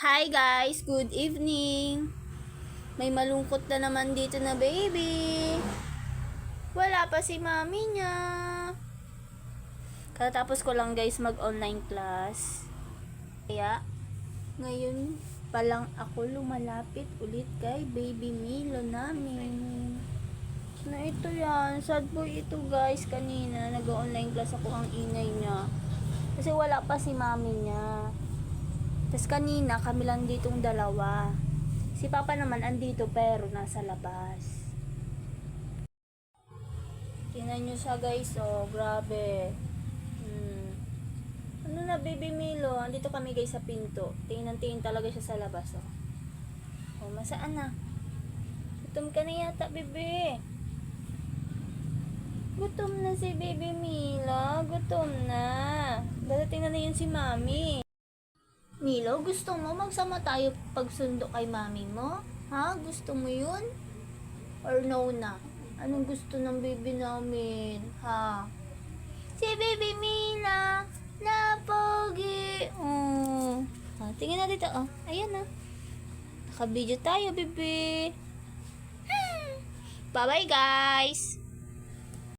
Hi guys, good evening. May malungkot na naman dito na baby. Wala pa si mami niya. Katapos ko lang guys mag-online class. Kaya ngayon pa lang ako lumalapit ulit kay baby Milo namin. Na ito yan, sad boy ito guys. Kanina nag-online class ako, ang ingay niya. Kasi wala pa si mami niya. Tapos kanina kami lang ditong dalawa. Si Papa naman andito pero nasa labas. Tingnan nyo siya guys, oh, grabe. Ano na baby Milo, andito kami guys sa pinto. Tingnan talaga siya sa labas, oh. Oh, masaan na? Gutom ka na yata, bebe. Gutom na si baby Milo, gutom na. Dadating na yun si mami. Milo, gusto mo magsama tayo pagsundo kay mami mo? Ha? Gusto mo yun? Or no na? Anong gusto ng baby namin? Ha? Si baby Mila na pogi. Oh. Ha, tingnan na dito. Oh. Ayan na. Naka-video tayo, bebe. Bye-bye, guys.